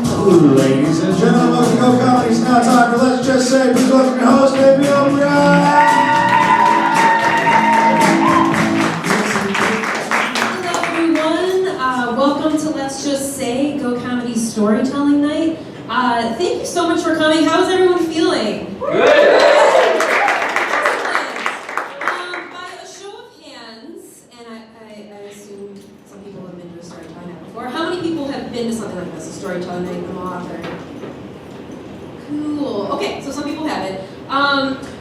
Ladies and gentlemen, welcome to Go Comedy. It's now time for Let's Just Say. Please welcome your host, Baby O'Brien. Hello, everyone. Welcome to Let's Just Say, Go Comedy Storytelling Night. Thank you so much for coming. How is everyone feeling? Good. By a show of hands, and I assume some people have been to a storytelling night before. How many people have been to something like this, a storytelling night in the author? Cool. Okay, so some people haven't.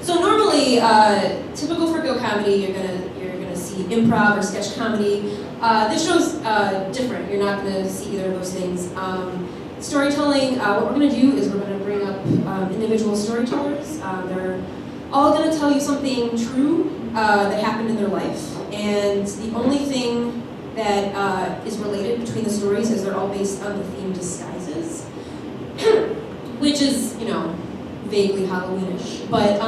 So normally, typical for Go Comedy, you're gonna see improv or sketch comedy. This show's different. You're not gonna see either of those things. Storytelling, what we're going to do is we're going to bring up individual storytellers. They're all going to tell you something true that happened in their life. And the only thing that is related between the stories is they're all based on the theme disguises, which is, you know, vaguely Halloweenish. But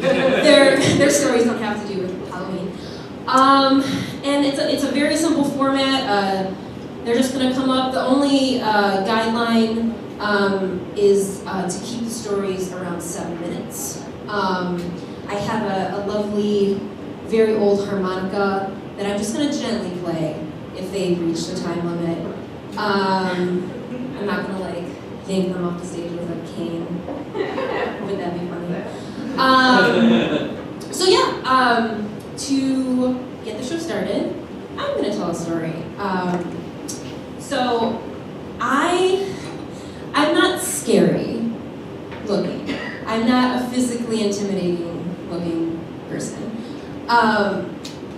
their stories don't have to do with Halloween. And it's a very simple format. They're just going to come up. The only guideline is to keep the stories around 7 minutes. I have a lovely, very old harmonica that I'm just going to gently play if they reach the time limit. I'm not going to like yank them off the stage with a cane. Would that be funny? So yeah, to get the show started, I'm going to tell a story. So, I'm not scary looking. I'm not a physically intimidating looking person.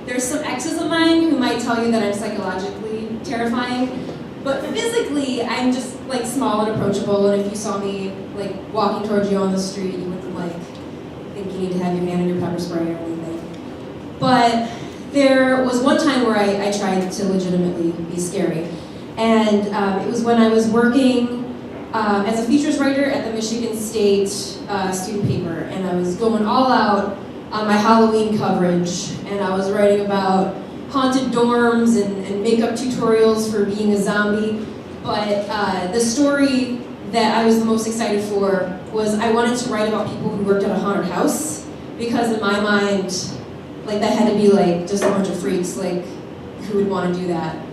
There's some exes of mine who might tell you that I'm psychologically terrifying, but physically I'm just like small and approachable, and if you saw me like walking towards you on the street, you wouldn't like think you need to have your hand in your pepper spray or anything. But there was one time where I tried to legitimately be scary. And it was when I was working as a features writer at the Michigan State student paper, and I was going all out on my Halloween coverage, and I was writing about haunted dorms and makeup tutorials for being a zombie. But the story that I was the most excited for was I wanted to write about people who worked at a haunted house, because in my mind, like that had to be like just a bunch of freaks, like who would want to do that?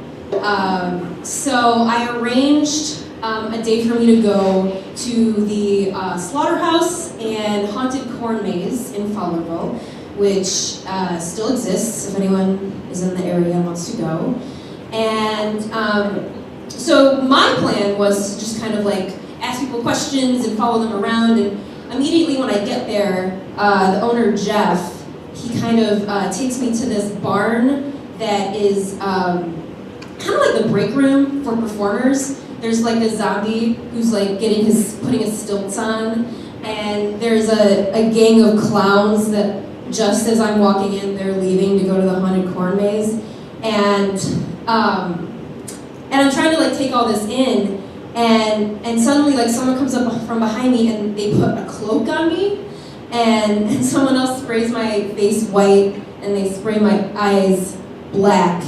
So I arranged a day for me to go to the Slaughterhouse and Haunted Corn Maze in Fowlerville, which still exists if anyone is in the area and wants to go. And so my plan was to just kind of like ask people questions and follow them around, and immediately when I get there, the owner, Jeff, he kind of takes me to this barn that is kind of like the break room for performers. There's like a zombie who's like putting his stilts on, and there's a gang of clowns that just as I'm walking in, they're leaving to go to the haunted corn maze, and I'm trying to like take all this in, and suddenly like someone comes up from behind me and they put a cloak on me, and someone else sprays my face white and they spray my eyes black,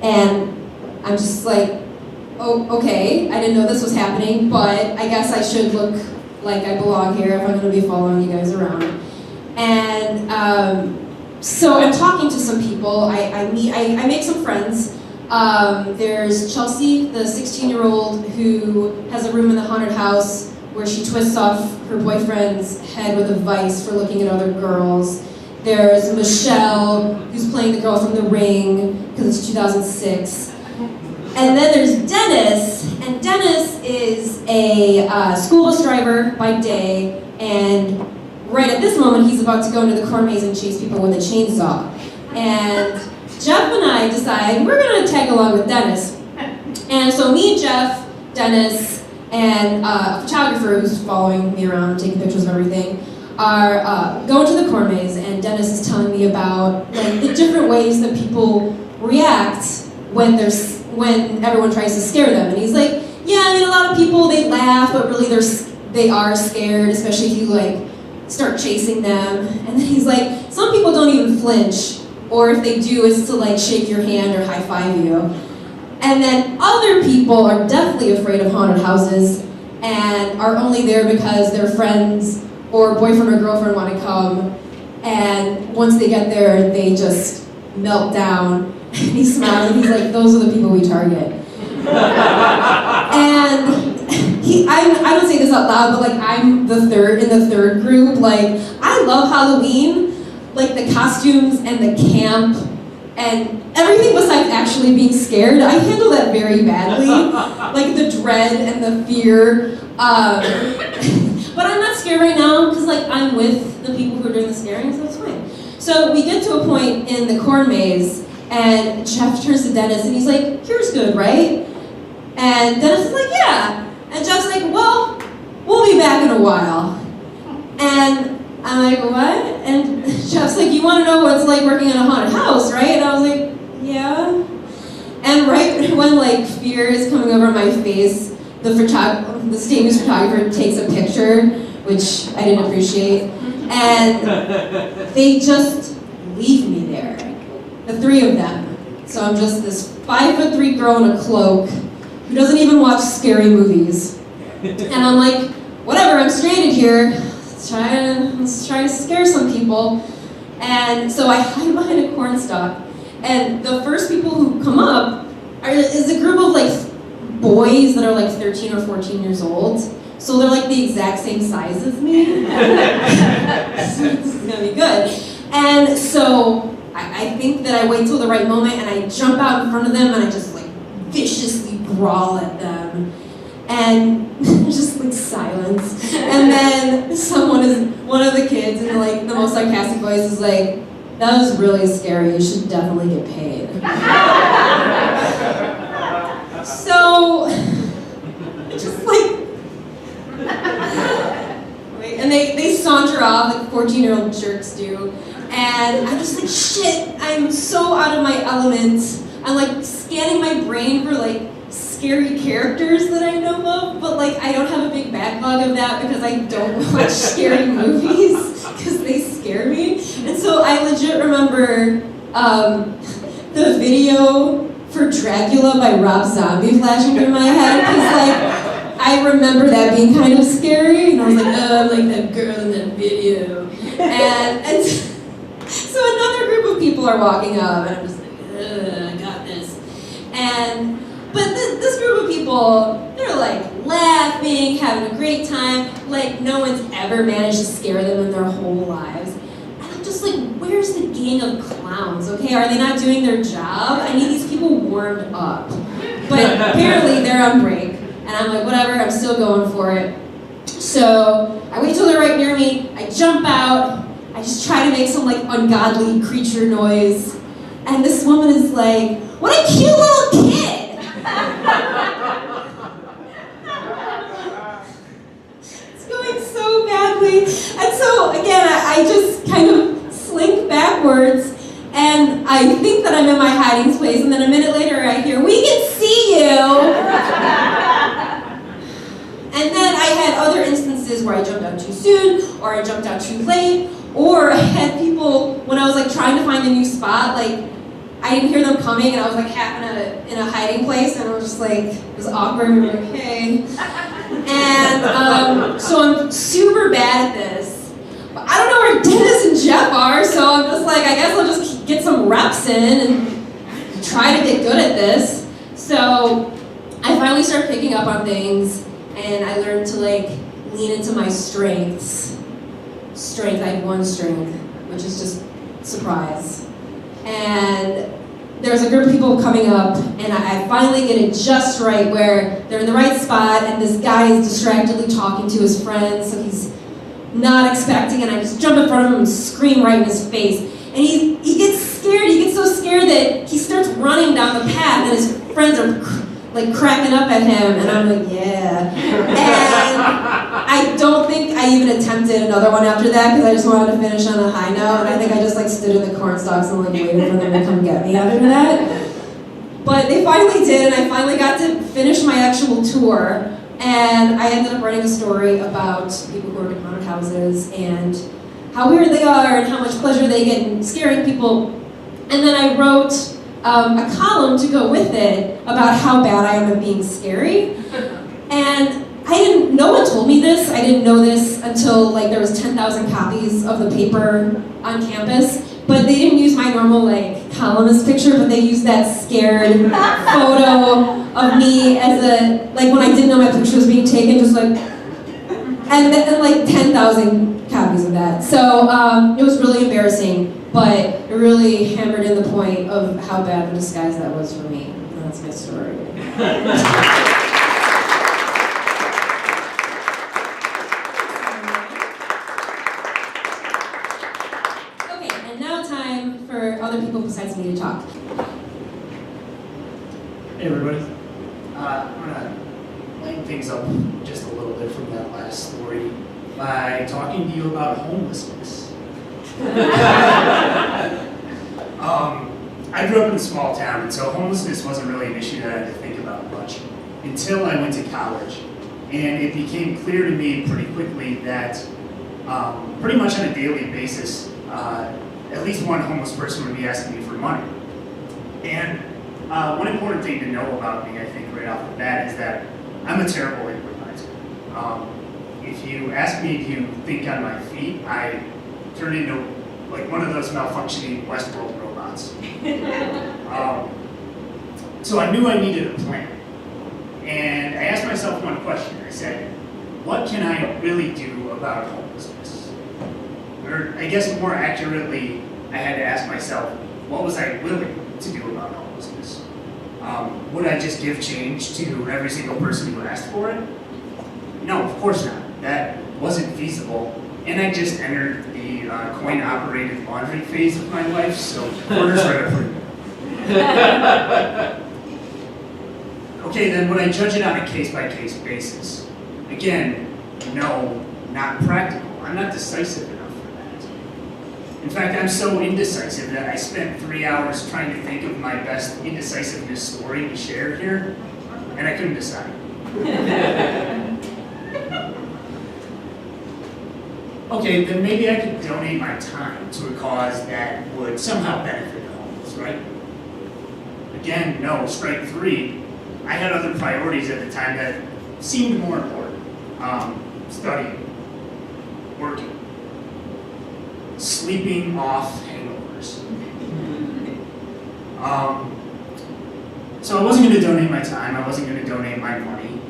and I'm just like, oh, okay, I didn't know this was happening, but I guess I should look like I belong here if I'm going to be following you guys around. And so I'm talking to some people. I make some friends. There's Chelsea, the 16-year-old who has a room in the haunted house where she twists off her boyfriend's head with a vice for looking at other girls. There's Michelle, who's playing the girl from The Ring, because it's 2006. And then there's Dennis, and Dennis is a school bus driver by day, and right at this moment he's about to go into the corn maze and chase people with a chainsaw. And Jeff and I decide we're going to tag along with Dennis. And so me, Jeff, Dennis, and a photographer who's following me around, taking pictures of everything, are going to the corn maze, and Dennis is telling me about like the different ways that people react when everyone tries to scare them. And he's like, yeah, I mean, a lot of people, they laugh, but really they are scared, especially if you like start chasing them. And then he's like, some people don't even flinch, or if they do, it's to like shake your hand or high five you. And then other people are deathly afraid of haunted houses, and are only there because their friends or boyfriend or girlfriend want to come, and once they get there, they just melt down. And he smiles and he's like, those are the people we target. And I don't say this out loud, but like I'm in the third group. Like I love Halloween, like the costumes and the camp and everything besides actually being scared. I handle that very badly, like the dread and the fear. But I'm not scared right now because like I'm with the people who are doing the scaring, so it's fine. So we get to a point in the corn maze, and Jeff turns to Dennis and he's like, "Here's good, right?" And Dennis is like, "Yeah." And Jeff's like, "Well, we'll be back in a while." And I'm like, "What?" And Jeff's like, "You want to know what it's like working in a haunted house, right?" And I was like, "Yeah." And right when like fear is coming over my face, the state news photographer takes a picture, which I didn't appreciate, and they just leave me there, the three of them. So I'm just this 5'3" girl in a cloak who doesn't even watch scary movies, and I'm like, whatever, I'm stranded here. Let's try to scare some people. And so I hide behind a corn stalk, and the first people who come up is a group of like boys that are like 13 or 14 years old. So they're like the exact same size as me. So this is gonna be good. And so I think that I wait till the right moment and I jump out in front of them and I just like viciously growl at them. And just like silence. And then one of the kids in like the most sarcastic voice is like, "That was really scary, you should definitely get paid." So, just like, and they saunter off like 14-year-old jerks do. And I'm just like, shit, I'm so out of my element. I'm like scanning my brain for like scary characters that I know of, but like I don't have a big backlog of that because I don't watch scary movies because they scare me. And so I legit remember the video for Dracula by Rob Zombie flashing through my head because like I remember that being kind of scary, and I was like, oh, I'm like that girl in that video. And so another group of people are walking up, and I'm just like, I got this. But this group of people, they're like laughing, having a great time, like no one's ever managed to scare them in their whole lives. And I'm just like, where's the gang of clowns, okay? Are they not doing their job? I need these people warmed up. But apparently they're on break, and I'm like, whatever, I'm still going for it. So I wait till they're right near me, I jump out, I just try to make some like ungodly creature noise, and this woman is like, what a cute little kid! It's going so badly. And so again, I just kind of slink backwards, and I think that I'm in my hiding place, and then a minute later I hear, we can see you! And then I had other instances where I jumped out too soon, or I jumped out too late, or I had people, when I was like trying to find a new spot, like I didn't hear them coming, and I was like half in a hiding place, and I was just like, it was awkward, and we were like, hey. And so I'm super bad at this. But I don't know where Dennis and Jeff are, so I'm just like, I guess I'll just get some reps in and try to get good at this. So I finally start picking up on things, and I learned to like lean into my strengths. I have one strength, which is just surprise. And there's a group of people coming up, and I finally get it just right where they're in the right spot, and this guy is distractedly talking to his friends, so he's not expecting, and I just jump in front of him and scream right in his face. And he gets scared, he gets so scared that he starts running down the path, and his friends are like cracking up at him, and I'm like, yeah. And I don't think I even attempted another one after that because I just wanted to finish on a high note, and I think I just like stood in the corn stalks and like waited for them to come get me after that. But they finally did, and I finally got to finish my actual tour, and I ended up writing a story about people who work in haunted houses and how weird they are and how much pleasure they get in scaring people. And then I wrote a column to go with it about how bad I am at being scary. And I didn't me this. I didn't know this until like there was 10,000 copies of the paper on campus. But they didn't use my normal like columnist picture, but they used that scared photo of me as a, like when I didn't know my picture was being taken, just like, and like 10,000 copies of that. So it was really embarrassing, but it really hammered in the point of how bad of a disguise that was for me. And that's my story. Okay, and now time for other people besides me to talk. Hey everybody. I'm gonna lighten things up just a little bit from that last story by talking to you about homelessness. I grew up in a small town, and so homelessness wasn't really an issue that I had to think about much until I went to college. And it became clear to me pretty quickly that pretty much on a daily basis, at least one homeless person would be asking me for money. And one important thing to know about me, I think, right off the bat is that I'm a terrible improviser. If you ask me to think on my feet, I turn into like one of those malfunctioning Westworld robots. So I knew I needed a plan. And I asked myself one question. I said, what can I really do about homelessness? Or I guess more accurately, I had to ask myself, what was I willing to do about homelessness? Would I just give change to every single person who asked for it? No, of course not. That wasn't feasible. And I just entered the coin-operated laundry phase of my life, so quarters right up for Okay, then would I judge it on a case-by-case basis? Again, no, not practical. I'm not decisive enough for that. In fact, I'm so indecisive that I spent 3 hours trying to think of my best indecisiveness story to share here, and I couldn't decide. Okay, then maybe I could donate my time to a cause that would somehow benefit the homeless, right? Again, no, strike three. I had other priorities at the time that seemed more important. Studying, working, sleeping off hangovers. So I wasn't going to donate my time, I wasn't going to donate my money,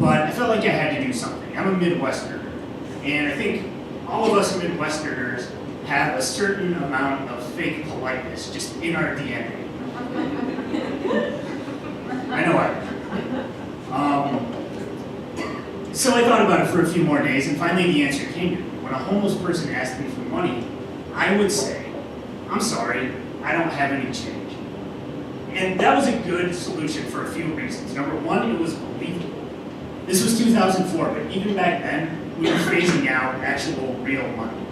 but I felt like I had to do something. I'm a Midwesterner, and I think all of us Midwesterners have a certain amount of fake politeness just in our DNA. I know I do. So I thought about it for a few more days, and finally the answer came to me. When a homeless person asked me for money, I would say, I'm sorry, I don't have any change. And that was a good solution for a few reasons. Number one, it was believable. This was 2004, but even back then, we were phasing out actual real money.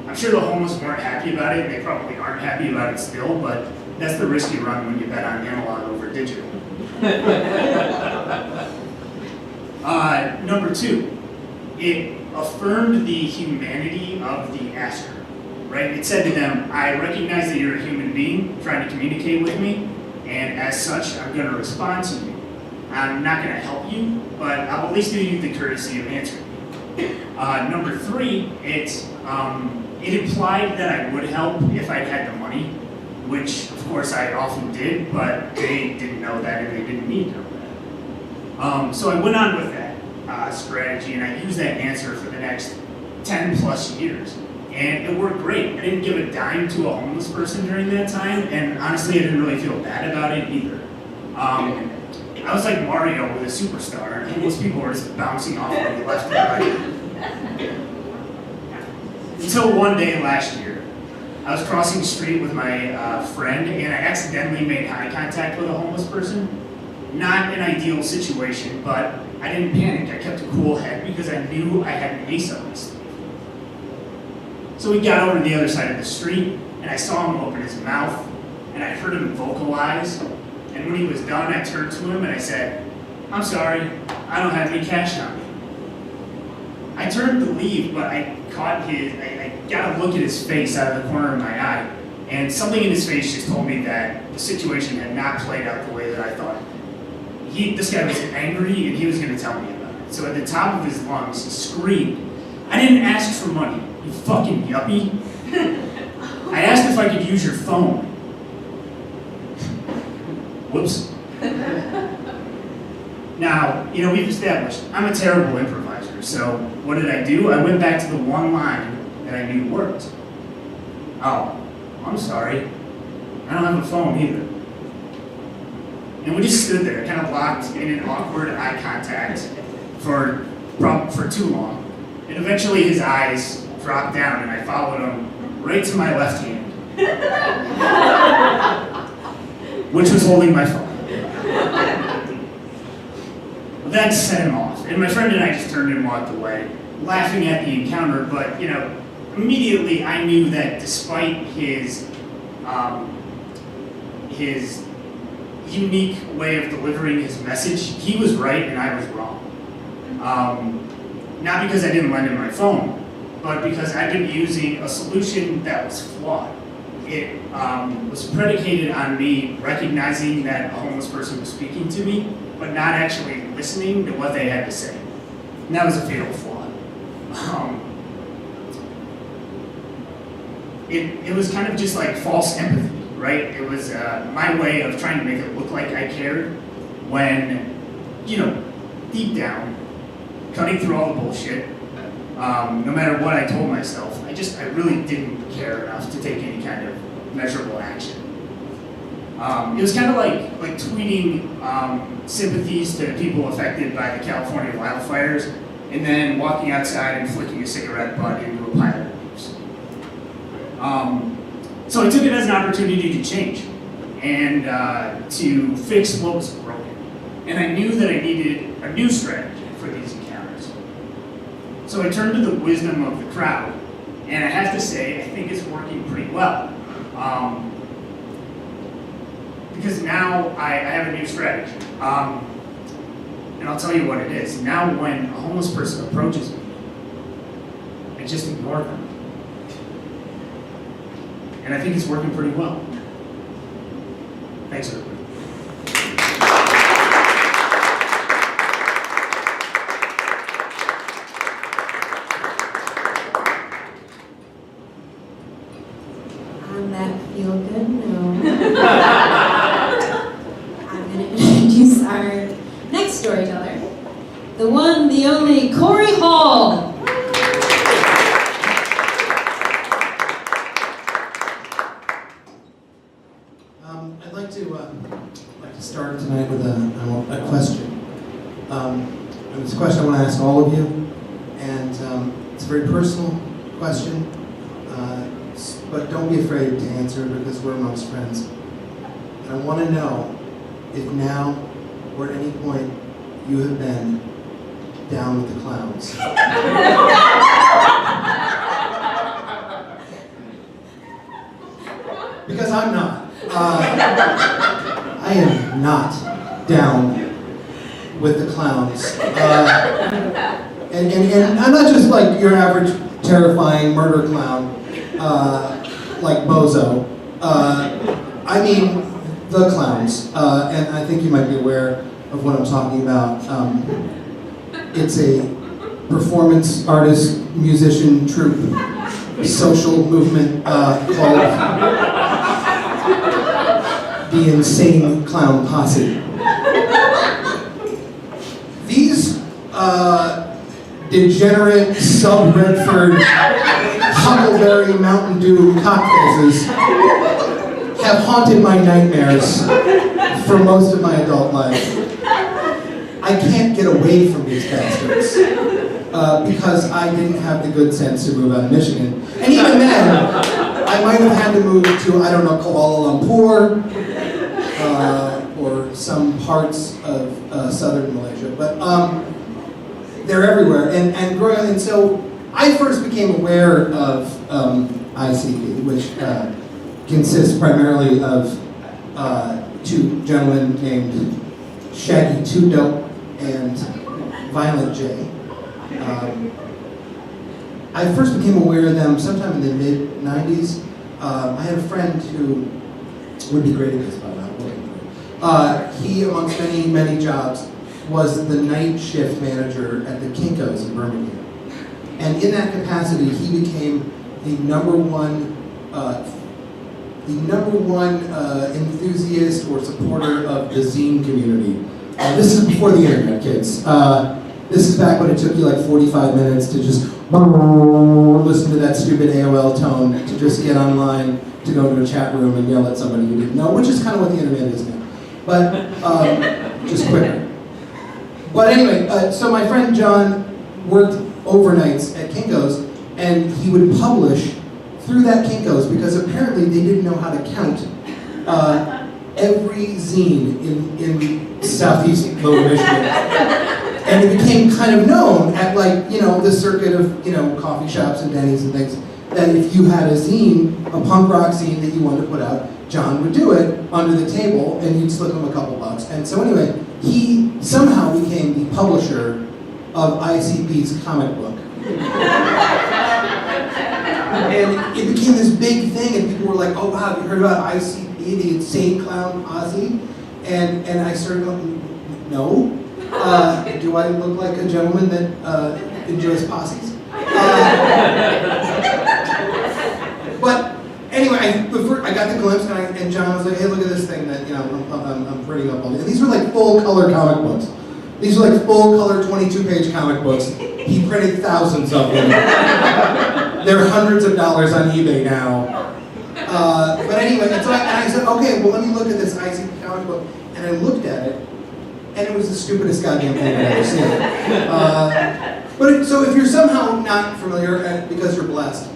I'm sure the homeless weren't happy about it, and they probably aren't happy about it still, but that's the risk you run when you bet on analog over digital. Number two, it affirmed the humanity of the asker, right? It said to them, I recognize that you're a human being trying to communicate with me, and as such, I'm going to respond to you. I'm not going to help you, but I'll at least do you the courtesy of answering me. Number three, it implied that I would help if I'd had the money, which of course I often did, but they didn't know that and they didn't need to know that. So I went on with that strategy, and I used that answer for the next 10 plus years. And it worked great. I didn't give a dime to a homeless person during that time, and honestly I didn't really feel bad about it either. I was like Mario with a superstar, and homeless people were just bouncing off on the left and right. Until one day last year, I was crossing the street with my friend, and I accidentally made eye contact with a homeless person. Not an ideal situation, but I didn't panic. I kept a cool head because I knew I had an ace up my sleeve. So we got over to the other side of the street, and I saw him open his mouth, and I heard him vocalize. And when he was done, I turned to him and I said, I'm sorry, I don't have any cash on me. I turned to leave, but I got a look at his face out of the corner of my eye, and something in his face just told me that the situation had not played out the way that I thought. This guy was angry, and he was going to tell me about it. So at the top of his lungs, he screamed, "I didn't ask for money, you fucking yuppie. I asked if I could use your phone." Whoops. Now, we've established I'm a terrible improviser, so what did I do? I went back to the one line that I knew worked. "Oh, I'm sorry. I don't have a phone either." And we just stood there, kind of locked in an awkward eye contact for too long. And eventually his eyes dropped down and I followed him right to my left hand, which was holding my phone. That set him off, and my friend and I just turned and walked away, laughing at the encounter, but immediately I knew that despite his unique way of delivering his message, he was right and I was wrong. Not because I didn't lend him my phone, but because I've been using a solution that was flawed. It was predicated on me recognizing that a homeless person was speaking to me, but not actually listening to what they had to say. And that was a fatal flaw. It was kind of just like false empathy, right? It was my way of trying to make it look like I cared when, deep down, cutting through all the bullshit, no matter what I told myself, I really didn't care enough to take any kind of measurable action. It was kind of like tweeting sympathies to people affected by the California wildfires, and then walking outside and flicking a cigarette butt into a pile of leaves. So I took it as an opportunity to change and to fix what was broken. And I knew that I needed a new strategy for these encounters. So I turned to the wisdom of the crowd, and I have to say, I think it's working pretty well. Because now I have a new strategy. And I'll tell you what it is. Now when a homeless person approaches me, I just ignore them. And I think it's working pretty well. Thanks, everybody. On that feel-good note, I'm going to introduce our next storyteller, the one, the only Corey Hall. I'd like to start tonight with a question. And it's a question I want to ask all of you, and it's a very personal question, but don't be afraid to answer because we're amongst friends. And I want to know if now or at any point you have been down with the clowns. Because I'm not. I am not down with the clowns. And I'm not just like your average terrifying murder clown, like Bozo. I mean the clowns. And I think you might be aware of what I'm talking about. It's a performance artist, musician, troupe, social movement called the Insane Clown Posse. These degenerate sub-Redford Huckleberry Mountain Dew cockfaces have haunted my nightmares for most of my adult life. I can't get away from these bastards because I didn't have the good sense to move out of Michigan. And even then, I might have had to move to, I don't know, Kuala Lumpur, or some parts of southern Malaysia, but they're everywhere. And growing up, and so I first became aware of ICP, which consists primarily of two gentlemen named Shaggy Two Dope and Violent J. I first became aware of them sometime in the mid-90s. I had a friend who would be great at this, by now. He, amongst many, many jobs, was the night shift manager at the Kinko's in Birmingham. And in that capacity, he became the number one enthusiast or supporter of the zine community. This is before the internet, kids. This is back when it took you like 45 minutes to just listen to that stupid AOL tone, to just get online, to go to a chat room and yell at somebody you didn't know, which is kind of what the internet is now. But just quicker. But anyway, so my friend John worked overnights at Kinko's, and he would publish through that Kinko's because apparently they didn't know how to count every zine in southeast Lower Michigan. And it became kind of known at the circuit of, coffee shops and Denny's and things, that if you had a zine, a punk rock zine that you wanted to put out, John would do it under the table and you'd slip him a couple bucks. And so anyway, he somehow became the publisher of ICP's comic book. And it became this big thing, and people were like, "Oh wow, have you heard about ICP, the Insane Clown Posse?" And I started going, "No. Do I look like a gentleman that enjoys posses?" But anyway, I got the glimpse, and John was like, "Hey, look at this thing that I'm printing up on." And these were like full color comic books. These were like full color 22-page comic books. He printed thousands of them. They're hundreds of dollars on eBay now. But anyway, and I said, okay, well, let me look at this ICP comic book. And I looked at it, and it was the stupidest goddamn thing I've ever seen. So if you're somehow not familiar, because you're blessed,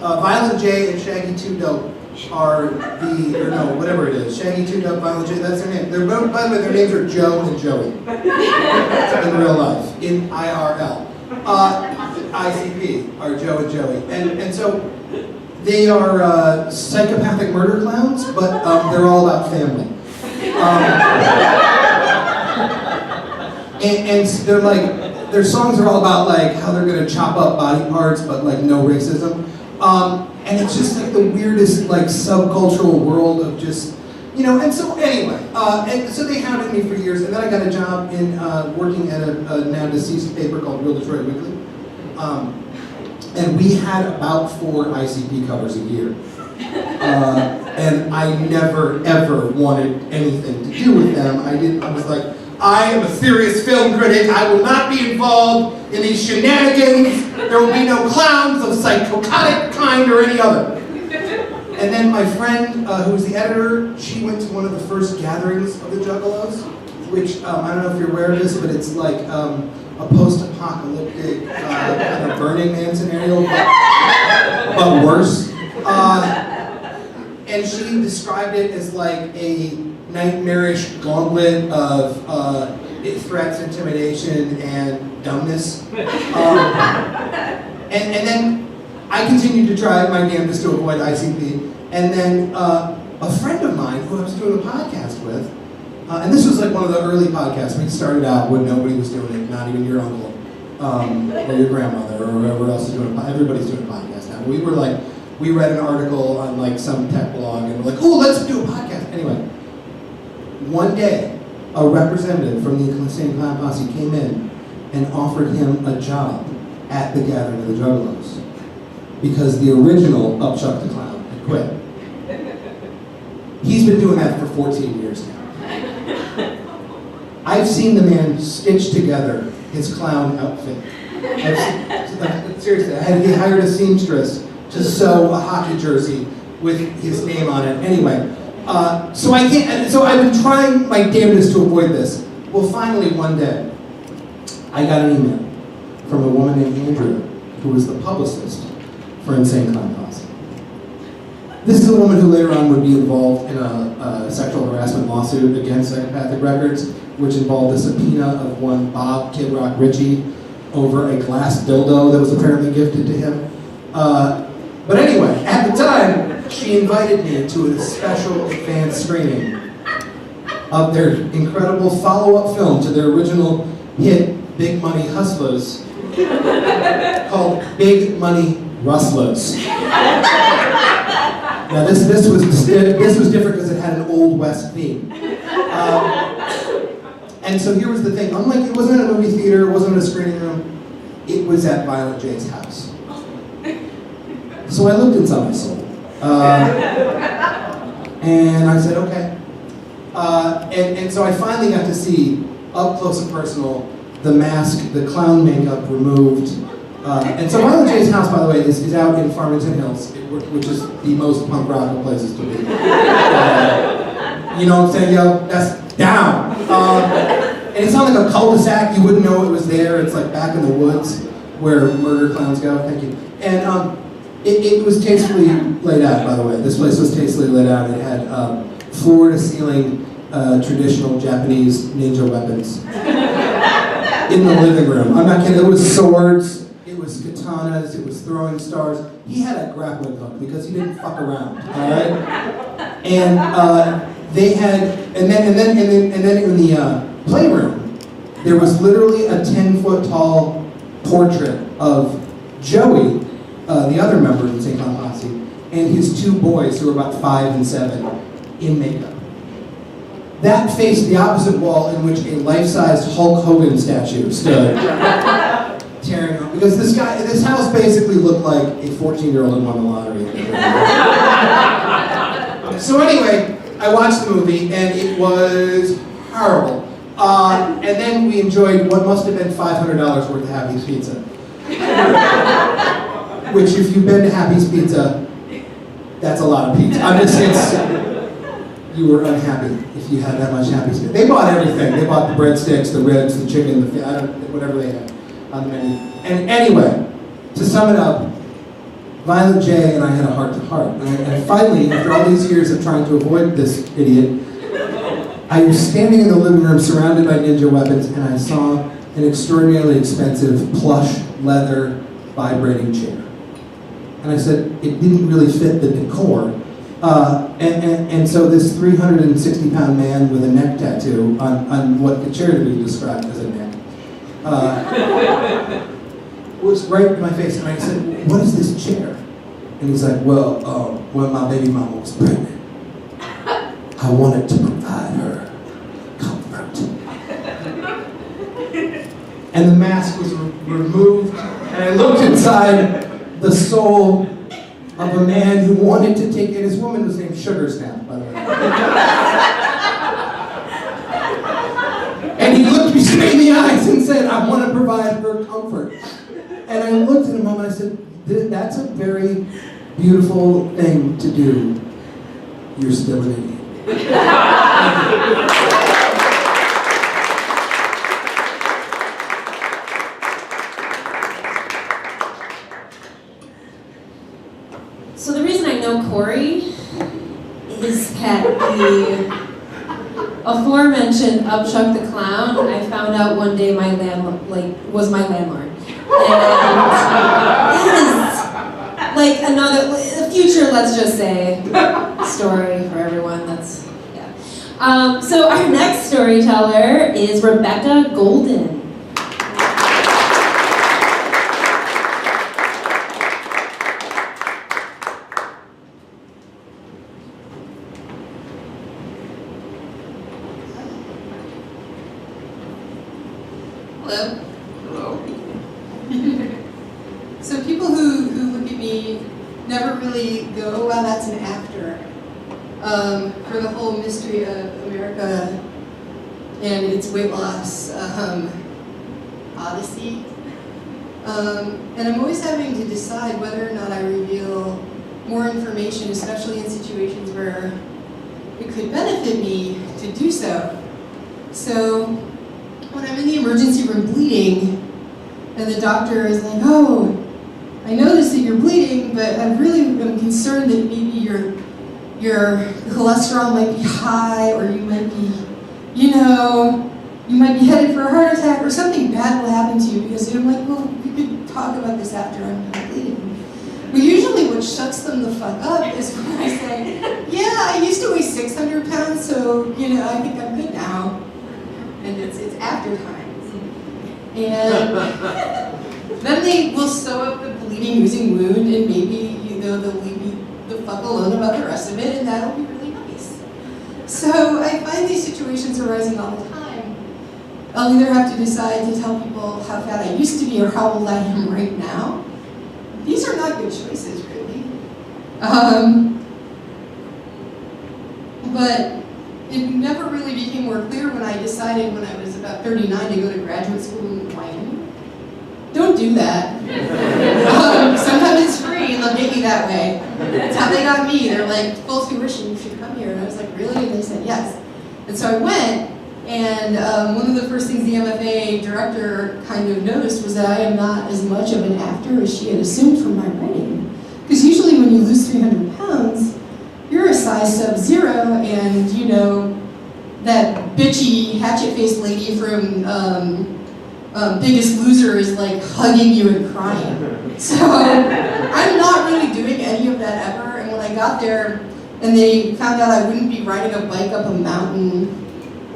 Violent J and Shaggy 2 Dope are whatever it is. Shaggy 2 Dope, Violent J, that's their name. They're both, by the way, their names are Joe and Joey. In real life, in IRL. ICP are Joe and Joey. And so they are psychopathic murder clowns, but they're all about family. And they're like, their songs are all about like how they're gonna chop up body parts, but like no racism. And it's just like the weirdest like subcultural world of just, and so anyway, and so they hounded me for years, and then I got a job in working at a now deceased paper called Real Detroit Weekly. And we had about 4 ICP covers a year. And I never, ever wanted anything to do with them. I was like, I am a serious film critic. I will not be involved in these shenanigans. There will be no clowns of psychotic kind or any other. And then my friend, who was the editor, she went to one of the first gatherings of the Juggalos, which, I don't know if you're aware of this, but it's like a post-apocalyptic kind of Burning Man scenario, but worse. And she described it as like a nightmarish gauntlet of threats, intimidation, and dumbness. And then I continued to try my damnedest to avoid ICP. And then a friend of mine who I was doing a podcast with, and this was like one of the early podcasts. We started out when nobody was doing it, not even your uncle or your grandmother or whoever else is doing it. Everybody's doing a podcast now. We were like, we read an article on like some tech blog and we're like, oh, let's do a podcast. Anyway, one day, a representative from the Insane Clown Posse came in and offered him a job at the Gathering of the Juggalos because the original Upchuck the Clown had quit. He's been doing that for 14 years now. I've seen the man stitch together his clown outfit. Seriously, he hired a seamstress to sew a hockey jersey with his name on it. Anyway, so I've been trying my damnedest to avoid this. Well, finally one day, I got an email from a woman named Andrea, who was the publicist for Insane Clown Posse. This is a woman who later on would be involved in a sexual harassment lawsuit against Psychopathic Records, which involved a subpoena of one Bob Kid Rock Ritchie over a glass dildo that was apparently gifted to him. But anyway, at the time, she invited me to a special advanced screening of their incredible follow-up film to their original hit, Big Money Hustlers, called Big Money Rustlers. Now this was different because it had an Old West theme. And so here was the thing, unlike, it wasn't in a movie theater, it wasn't in a screening room, it was at Violent J's house. So I looked inside my soul. And I said, okay. And so I finally got to see, up close and personal, the mask, the clown makeup removed. And so Violent J's house, by the way, is out in Farmington Hills, which is the most punk rock of places to be. You know what I'm saying, yo? That's down. And it's not like a cul-de-sac, you wouldn't know it was there. It's like back in the woods where murder clowns go. Thank you. And it was tastefully laid out, by the way. This place was tastefully laid out. It had floor-to-ceiling traditional Japanese ninja weapons in the living room. I'm not kidding. It was swords, it was katanas, it was throwing stars. He had a grappling hook because he didn't fuck around. All right. And they had, and then in the playroom, there was literally a 10-foot tall portrait of Joey, the other member of the St. Clown Posse, and his two boys who were about 5 and 7 in makeup. That faced the opposite wall in which a life-sized Hulk Hogan statue stood, tearing up. Because this house basically looked like a 14-year-old who won the lottery. So anyway, I watched the movie and it was horrible. And then we enjoyed what must have been $500 worth of Happy's Pizza. Which, if you've been to Happy's Pizza, that's a lot of pizza. I'm just saying, you were unhappy if you had that much Happy's Pizza. They bought everything. They bought the breadsticks, the ribs, the chicken, whatever they had on the menu. And anyway, to sum it up, Violent J and I had a heart-to-heart. And finally, after all these years of trying to avoid this idiot, I was standing in the living room surrounded by ninja weapons, and I saw an extraordinarily expensive plush leather vibrating chair. And I said, it didn't really fit the decor. And so this 360-pound man with a neck tattoo on what the chair we described as a neck was right in my face. And I said, what is this chair? And he's like, well, when my baby mama was pregnant, I wanted to provide her comfort. And the mask was removed, and I looked inside the soul of a man who wanted to take it. His woman was named Sugar Snap, by the way. And he looked me straight in the eyes and said, I want to provide her comfort. And I looked at him and I said, that's a very beautiful thing to do. You're still an idiot. So the reason I know Corey is that the aforementioned Upchuck the Clown, I found out one day was my landlord. And it is a future, let's just say, story for everyone. So our next storyteller is Rebecca Golden. Hello. Hello. So people who look at me never really go, well, that's an actor. For the whole mystery of America and its weight loss odyssey. And I'm always having to decide whether or not I reveal more information, especially in situations where it could benefit me to do so. So when I'm in the emergency room bleeding, and the doctor is like, oh, I noticed that you're bleeding, but I really am concerned that maybe your cholesterol might be high, or you might be, you might be headed for a heart attack, or something bad will happen to you, because I'm like, well, we could talk about this after I'm done bleeding. But usually what shuts them the fuck up is when I say, yeah, I used to weigh 600 pounds, so, I think I'm good now. And it's after time. And then they will sew up the bleeding, oozing wound, and maybe, they'll leave me the fuck alone about the rest of it, and that'll be really nice. So I find these situations arising all the time. I'll either have to decide to tell people how fat I used to be or how old I am right now. These are not good choices, really. But it never really became more clear when I decided when I was about 39 to go to graduate school in Wyoming. Don't do that. Sometimes it's free and they'll get you that way. That's how they got me. They're like, full tuition, you should come here. And I was like, really? And they said yes. And so I went, and one of the first things the MFA director kind of noticed was that I am not as much of an actor as she had assumed from my writing. Because usually when you lose 300 pounds, you're a size sub-zero, and you know, that bitchy, hatchet-faced lady from Biggest Loser is like hugging you and crying. So I'm not really doing any of that ever, and when I got there and they found out I wouldn't be riding a bike up a mountain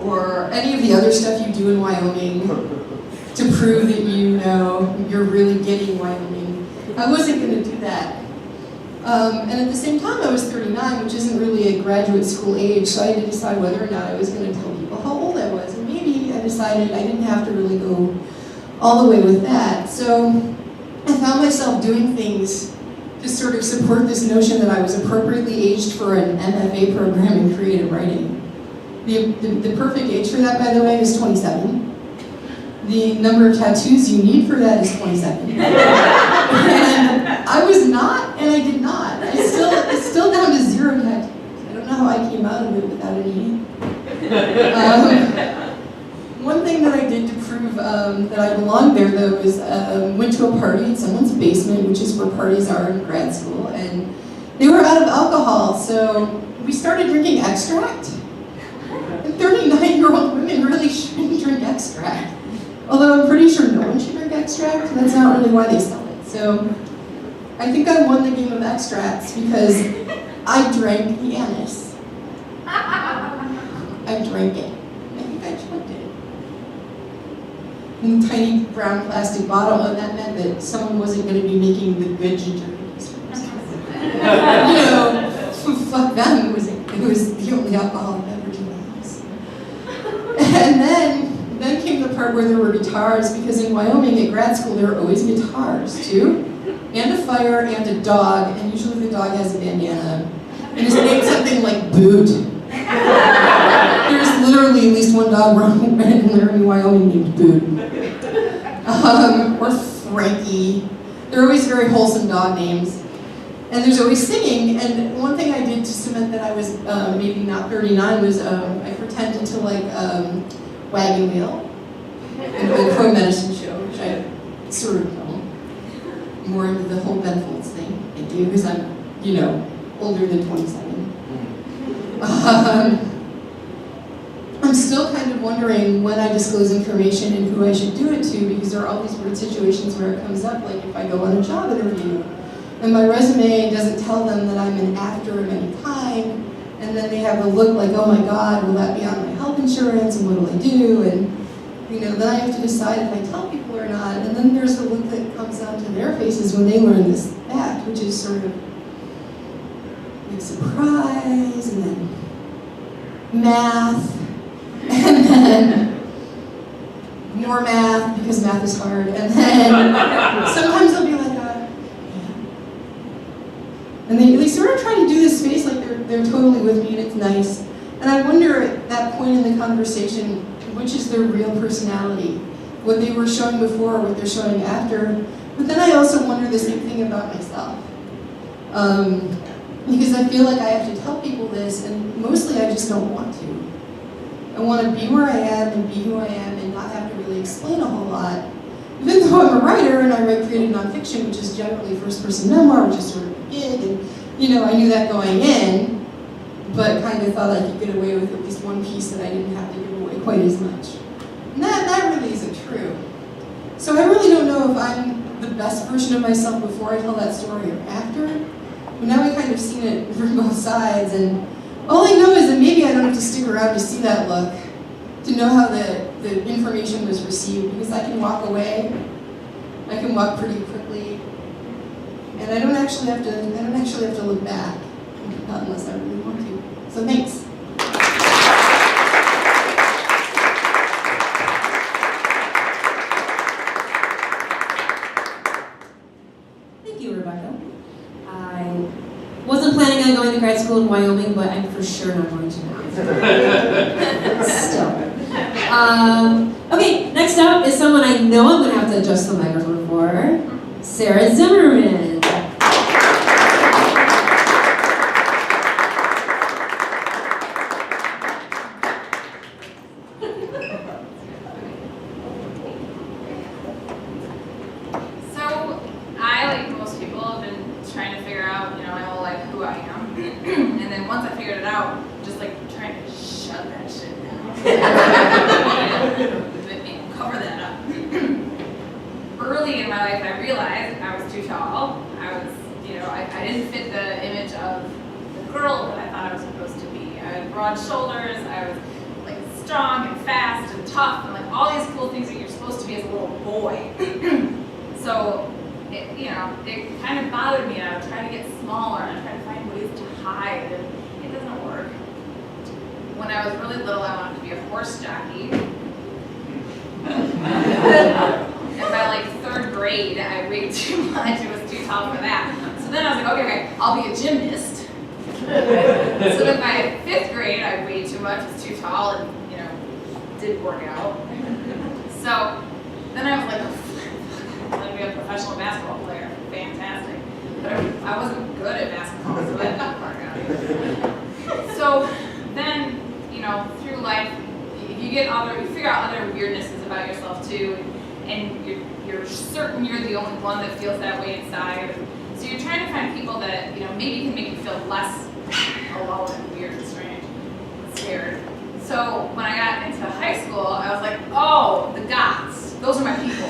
or any of the other stuff you do in Wyoming to prove that you know you're really getting Wyoming, I wasn't going to do that. And at the same time, I was 39, which isn't really a graduate school age, so I had to decide whether or not I was going to tell people how old I was. And maybe I decided I didn't have to really go all the way with that. So I found myself doing things to sort of support this notion that I was appropriately aged for an MFA program in creative writing. The perfect age for that, by the way, is 27. The number of tattoos you need for that is 27. And I was not, and I did not. It's still down to 0 tattoos. I don't know how I came out of it without any. One thing that I did to prove that I belonged there, though, is went to a party in someone's basement, which is where parties are in grad school, and they were out of alcohol, so we started drinking extract. And 39-year-old women really shouldn't drink extract. Although I'm pretty sure no one should drink extract, that's not really why they sell it. So I think I won the game of extracts because I drank the anise. I drank it. I think I chugged it. In a tiny brown plastic bottle, and that meant that someone wasn't going to be making the good ginger cookies for us. You know, fuck them, it was the only alcoholic beverage in the house. And then came the part where there were guitars, because in Wyoming at grad school there are always guitars too, and a fire and a dog, and usually the dog has a bandana, and it's named something like Boot. There's literally at least one dog in Wyoming named Boot. Or Frankie. They're always very wholesome dog names. And there's always singing, and one thing I did to cement that I was maybe not 39 was I pretended to like Wagon Wheel, an old Crow medicine show, which I sort of know more into the whole Ben Folds thing. I do, because I'm, you know, older than 27. I'm still kind of wondering when I disclose information and who I should do it to, because there are all these weird situations where it comes up, like if I go on a job interview, and my resume doesn't tell them that I'm an actor of any kind, and then they have a look like, oh my God, will that be on my health insurance, and what will I do? And you know, then I have to decide if I tell people or not, and then there's the look that comes onto their faces when they learn this fact, which is sort of like surprise, and then math, and then more math, because math is hard, and then sometimes they'll be like, and they sort of try to do this face like they're totally with me and it's nice. And I wonder at that point in the conversation, which is their real personality? What they were showing before or what they're showing after. But then I also wonder the same thing about myself. Because I feel like I have to tell people this, and mostly I just don't want to. I want to be where I am and be who I am and not have to really explain a whole lot. Even though I'm a writer and I write creative nonfiction, which is generally first-person memoir, which is sort of a gig, and you know, I knew that going in, but kind of thought I could get away with at least one piece that I didn't have to give away quite as much. And that really isn't true. So I really don't know if I'm the best version of myself before I tell that story or after. But now we've kind of seen it from both sides, and all I know is that maybe I don't have to stick around to see that look, to know how the information was received, because I can walk away, I can walk pretty quickly, and I don't actually have to look back, not unless I really want to. So thanks. grad school in Wyoming, but I'm for sure not going to now. Still. Okay, next up is someone I know I'm going to have to adjust the microphone for. Sarah Zimmerman. So, I, like most people, have been trying to figure out, my whole life who I am. And then once I figured it out, just like trying to shut that shit down. Cover that up. Early in my life, I realized I was too tall. I was, I didn't fit the image of the girl that I thought I was supposed to be. I had broad shoulders, I was like strong and fast and tough and like all these cool things that you're supposed to be as a little boy. So, it kind of bothered me, and I would try to get smaller, and I tried to find ways to hide, and it doesn't work. When I was really little, I wanted to be a horse jockey. And by like 3rd grade, I weighed too much, it was too tall for that. So then I was like, okay, I'll be a gymnast. So then by 5th grade, I weighed too much, was too tall, and, didn't work out. So then I was like, I'm going to be a professional basketball player. Fantastic. But I wasn't good at basketball, so that didn't work out. So then, through life, you figure out other weirdnesses about yourself too, and you're certain you're the only one that feels that way inside. So you're trying to find people that, maybe can make you feel less alone and weird and strange and scared. So when I got into high school, I was like, oh, the goths. Those are my people.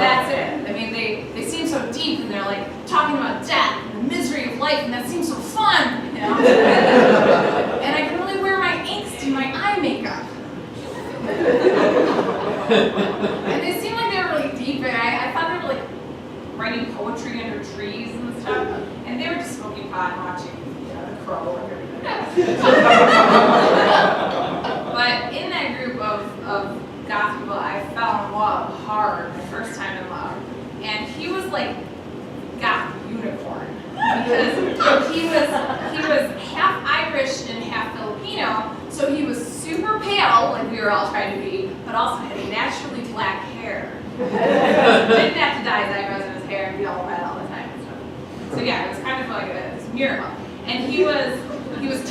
That's it. I mean, they seem so deep, and they're like talking about death and the misery of life, and that seems so fun, And I can really wear my inks to my eye makeup. And they seemed like they were really deep, and I thought they were like writing poetry under trees and stuff, and they were just smoking pot and watching, The Crow or everything. But in that group of goth people, I fell in love hard, my first time in love. And he was like goth unicorn, because he was half Irish and half Filipino, so he was super pale, like we were all trying to be, but also had naturally black hair. Didn't have to dye his eyebrows and his hair and be all red all the time and stuff. So yeah, it was kind of like a miracle. And he was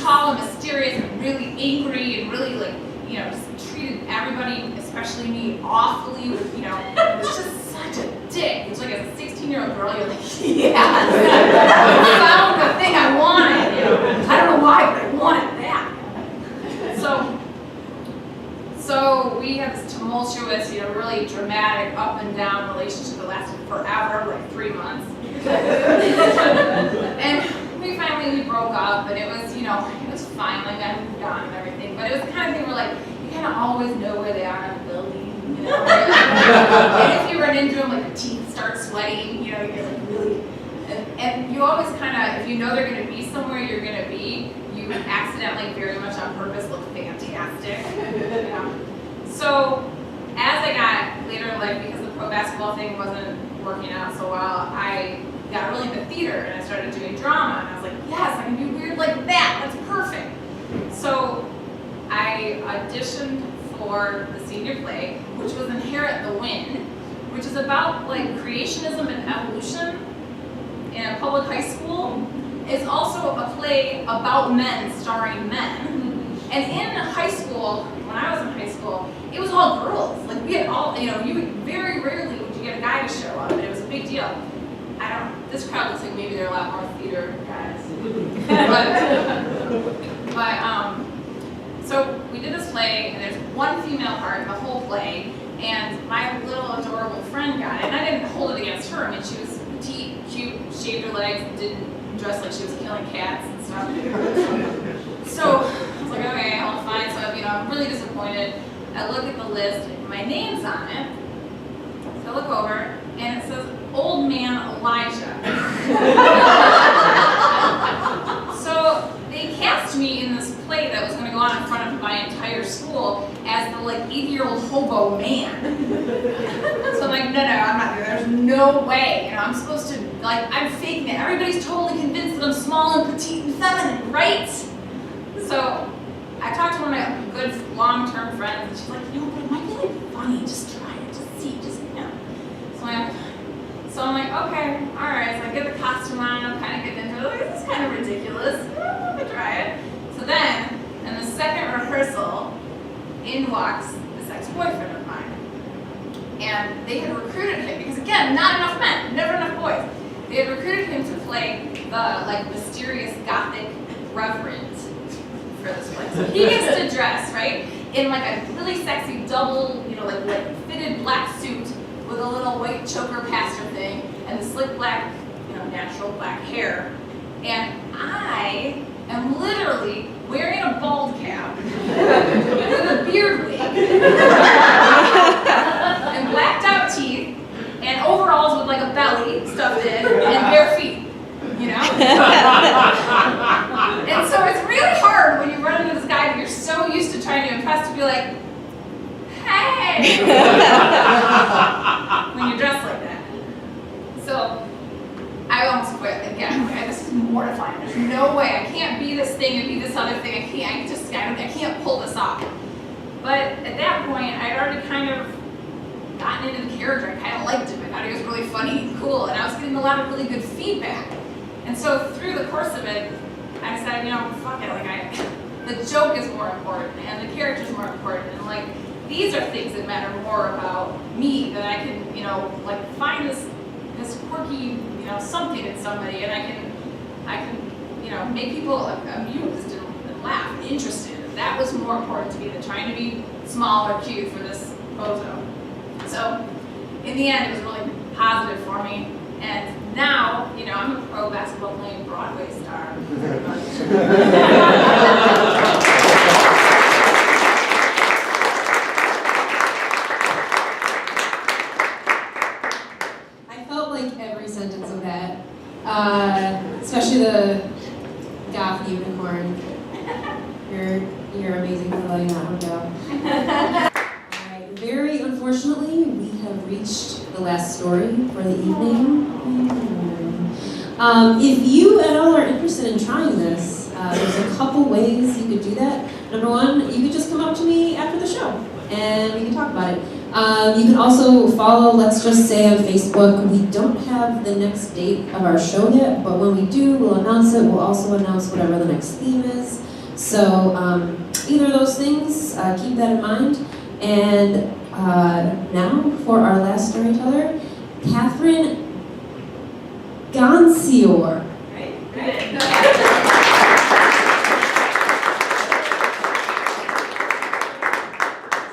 tall and mysterious and really angry and really like, just treated everybody, especially me, awfully. It was just such a dick. It was like as a 16-year-old girl, you're like, yeah, I found the thing I wanted. I don't know why, but I wanted that. So we had this tumultuous, really dramatic up and down relationship that lasted forever, like 3 months. And we finally broke up, and it was, it was fine, like I moved on and everything, but it was the kind of thing where like, you kind of always know where they are in the building, and if you run into them, like your teeth start sweating, you get like really, and you always kind of, if you know they're going to be somewhere you're going to be, you accidentally, very much on purpose, look fantastic, So, as I got later in life, because the pro basketball thing wasn't working out so well, I got really into theater, and I started doing drama, and I was like, yes, I can do weird like that, that's perfect. So I auditioned for the senior play, which was Inherit the Wind, which is about like creationism and evolution in a public high school. It's also a play about men starring men. And in high school, when I was in high school, it was all girls. Like we had all, very rarely would you get a guy to show up, and it was a big deal. This crowd looks like maybe there are a lot more theater guys. So we did this play, and there's one female part in the whole play, and my little adorable friend got it, and I didn't hold it against her. I mean, she was petite, cute, shaved her legs, didn't dress like she was killing cats and stuff. So I was like, okay, I'll fine. So I'm really disappointed. I look at the list, and my name's on it. So I look over, and it says Old Man Elijah. So they cast me in this play that was going to go on in front of my entire school as the like 80-year-old hobo man. So I'm like, no, I'm not there. There's no way. I'm supposed to like I'm faking it. Everybody's totally convinced that I'm small and petite and feminine, right? So I talked to one of my good long-term friends, and she's like, you know, but it might be like funny. Just try it, just see, just you know. So I'm like, okay, all right. So I get the costume on. I'm kind of getting into it. Like, this is kind of ridiculous. Let me try it. So then, in the second rehearsal, in walks this ex-boyfriend of mine. And they had recruited him, because again, not enough men, never enough boys. They had recruited him to play the like mysterious gothic reverend for this play. So he gets to dress, right, in like a really sexy double, you know, like fitted black suit with a little white choker pastor thing and the slick black, you know, natural black hair. And I am literally wearing a bald cap with a beard wig and blacked out teeth and overalls with like a belly stuffed in and bare feet, you know? And so it's really hard when you run into this guy that you're so used to trying to impress to be like, hey, when you dress like that. So I almost quit again. This is mortifying. There's no way I can't be this thing and be this other thing. I can't pull this off. But at that point, I had already kind of gotten into the character. I kind of liked him. I thought he was really funny and cool, and I was getting a lot of really good feedback. And so through the course of it, I decided, you know, fuck it. Like the joke is more important, and the character is more important, and like these are things that matter more about me, that I can, you know, like find this quirky, you know, something in somebody, and I can, you know, make people amused and laugh and interested. That was more important to me than trying to be small or cute for this bozo. So in the end, it was really positive for me. And now, you know, I'm a pro basketball playing Broadway star. I felt like every sentence of that, especially the goth unicorn. You're amazing for letting that one go. Alright, very unfortunately, we have reached the last story for the evening. If you at all are interested in trying this, there's a couple ways you could do that. Number one, you could just come up to me after the show and we can talk about it. You can also follow Let's Just Say on Facebook. We don't have the next date of our show yet, but when we do, we'll announce it. We'll also announce whatever the next theme is. So either of those things, keep that in mind. And now for our last storyteller, Catherine Gancior. Is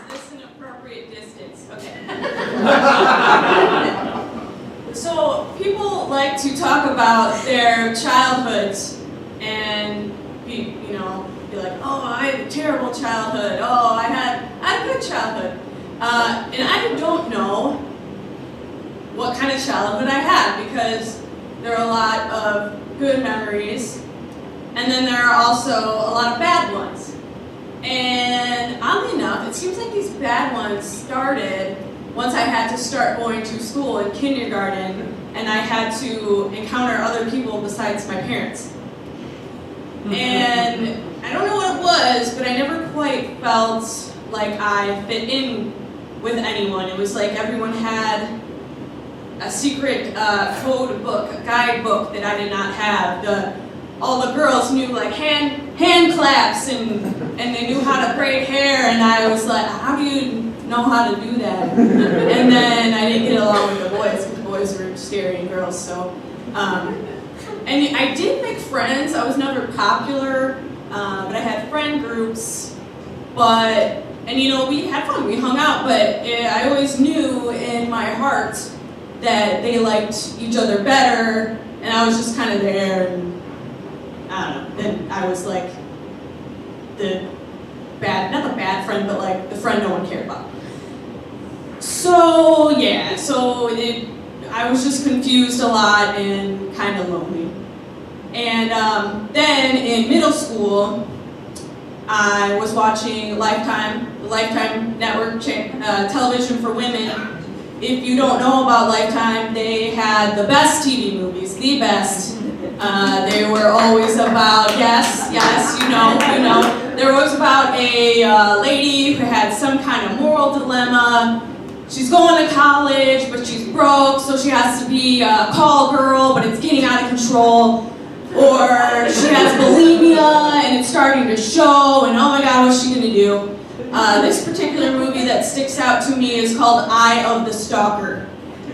this an appropriate distance? Okay. So people like to talk about their childhoods and be like, oh, I had a terrible childhood. Oh, I had a good childhood. And I don't know what kind of childhood I had, because there are a lot of good memories, and then there are also a lot of bad ones. And oddly enough, it seems like these bad ones started once I had to start going to school in kindergarten, and I had to encounter other people besides my parents. And I don't know what it was, but I never quite felt like I fit in with anyone. It was like everyone had a secret code book, a guidebook that I did not have. All the girls knew like hand claps and they knew how to braid hair, and I was like, how do you know how to do that? And then I didn't get along with the boys because the boys were scary and girls. So, and I did make friends. I was never popular, but I had friend groups. And you know, we had fun. We hung out, but I always knew in my heart that they liked each other better, and I was just kind of there. And I don't know. Then I was like not the bad friend, but like the friend no one cared about. So yeah, I was just confused a lot and kind of lonely. And then in middle school, I was watching the Lifetime Network television for women, if you don't know about Lifetime, they had the best TV movies, the best. They were always about, yes, you know. There was about a lady who had some kind of moral dilemma. She's going to college, but she's broke, so she has to be a call girl, but it's getting out of control. Or she has bulimia, and it's starting to show, and oh my God, what's she gonna do? This particular movie that sticks out to me is called Eye of the Stalker.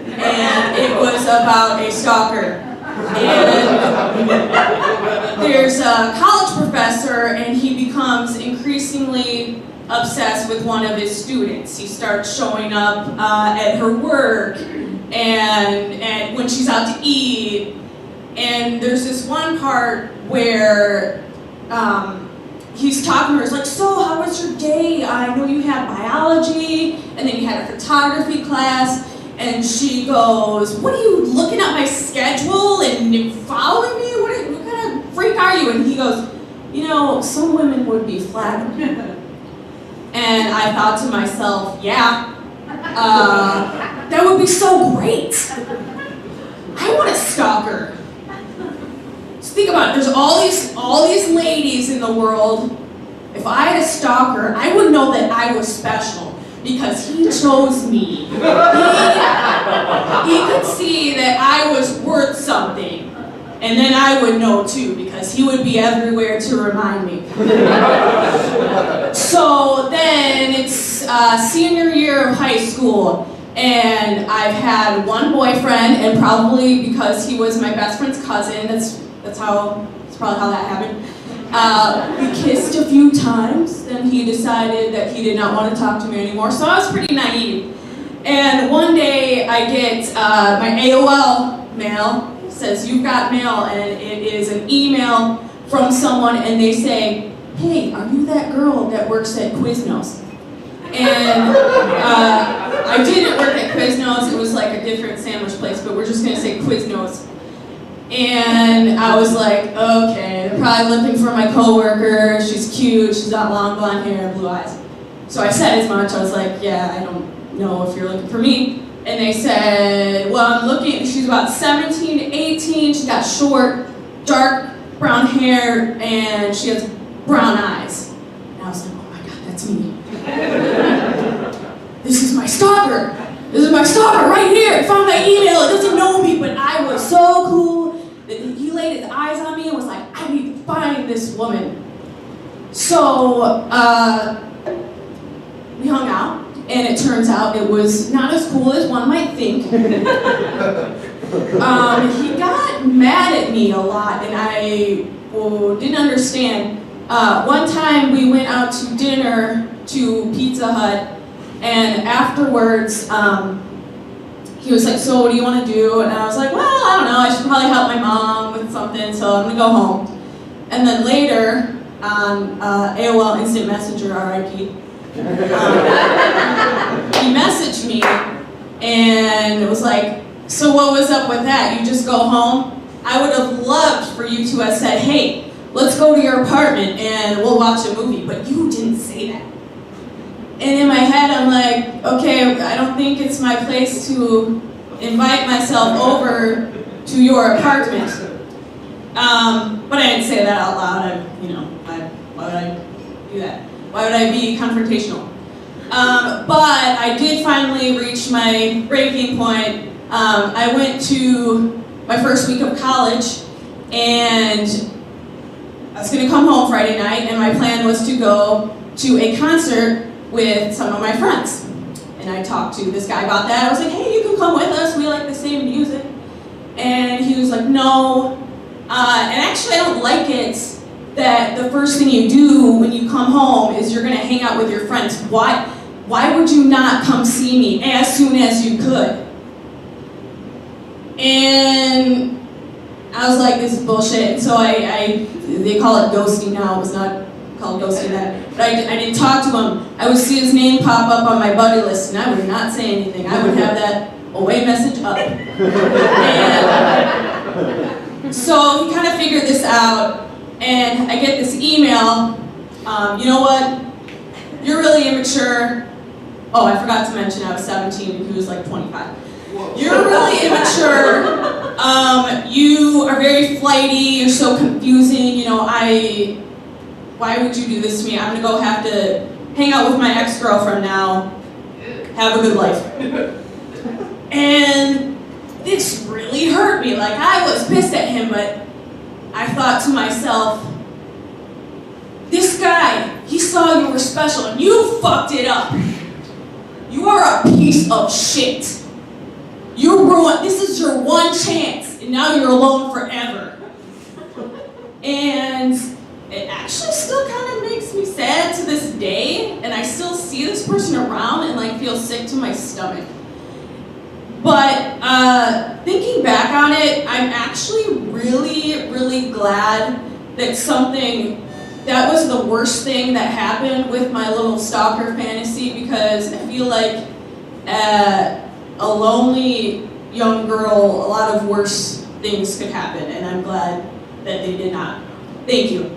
And it was about a stalker. And there's a college professor, and he becomes increasingly obsessed with one of his students. He starts showing up at her work, and when she's out to eat. And there's this one part where he's talking to her, he's like, so how was your day? I know you had biology, and then you had a photography class. And she goes, what are you looking at my schedule and following me? What kind of freak are you? And he goes, you know, some women would be flattered. And I thought to myself, yeah, that would be so great. I want a stalker. So think about it, there's all these ladies in the world. If I had a stalker, I would know that I was special. Because he chose me. He could see that I was worth something. And then I would know too, because he would be everywhere to remind me. So then it's senior year of high school, and I've had one boyfriend, and probably because he was my best friend's cousin, that's probably how that happened. We kissed a few times, then he decided that he did not want to talk to me anymore, so I was pretty naive. And one day I get my AOL mail, says you've got mail, and it is an email from someone, and they say, hey, are you that girl that works at Quiznos? And I didn't work at Quiznos, it was like a different sandwich place, but we're just going to say Quiznos. And I was like, okay, they're probably looking for my coworker. She's cute, she's got long blonde hair, blue eyes. So I said as much, I was like, yeah, I don't know if you're looking for me. And they said, well, I'm looking, she's about 17 to 18, she's got short, dark brown hair, and she has brown eyes. And I was like, oh my God, that's me. This is my stalker. This is my stalker right here. I found my email, it doesn't know me, but I was so cool. He laid his eyes on me and was like, I need to find this woman. So we hung out, and it turns out it was not as cool as one might think. He got mad at me a lot, and I didn't understand. One time we went out to dinner to Pizza Hut, and afterwards, he was like, so what do you want to do? And I was like, well, I don't know, I should probably help my mom with something, so I'm going to go home. And then later, on AOL Instant Messenger, RIP, he messaged me, and it was like, so what was up with that? You just go home? I would have loved for you to have said, hey, let's go to your apartment and we'll watch a movie, but you didn't say that. And in my head, I'm like, okay, I don't think it's my place to invite myself over to your apartment. But I didn't say that out loud. Why would I do that? Why would I be confrontational? But I did finally reach my breaking point. I went to my first week of college, and I was going to come home Friday night, and my plan was to go to a concert with some of my friends. And I talked to this guy about that. I was like, hey, you can come with us. We like the same music. And he was like, no. And actually, I don't like it that the first thing you do when you come home is you're going to hang out with your friends. Why would you not come see me as soon as you could? And I was like, this is bullshit. So they call it ghosting now. It was not called ghosting then. But I didn't talk to him. I would see his name pop up on my buddy list, and I would not say anything. I would have that away message up. And so he kind of figured this out, and I get this email. You know what? You're really immature. Oh, I forgot to mention I was 17 and he was like 25. You're really immature. You are very flighty. You're so confusing. You know, why would you do this to me? I'm gonna go have to hang out with my ex-girlfriend now. Have a good life. And this really hurt me. Like, I was pissed at him, but I thought to myself, this guy, he saw you were special and you fucked it up. You are a piece of shit. You're ruined. This is your one chance, and now you're alone forever. And it actually still kind of makes me sad to this day, and I still see this person around and like feel sick to my stomach. But thinking back on it, I'm actually really, really glad that that was the worst thing that happened with my little stalker fantasy, because I feel like a lonely young girl, a lot of worse things could happen, and I'm glad that they did not. Thank you.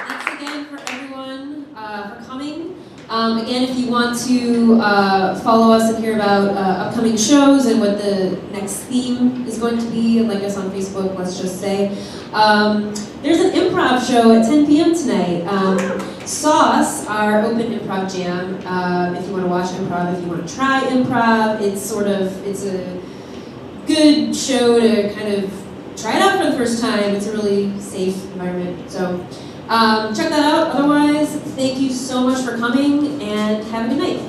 Thanks again for everyone for coming. Again, if you want to follow us and hear about upcoming shows and what the next theme is going to be, like us on Facebook, let's just say. There's an improv show at 10 p.m. tonight. Sauce, our open improv jam. If you want to watch improv, if you want to try improv, it's a good show to kind of try it out for the first time. It's a really safe environment. So check that out. Otherwise, thank you so much for coming and have a good night.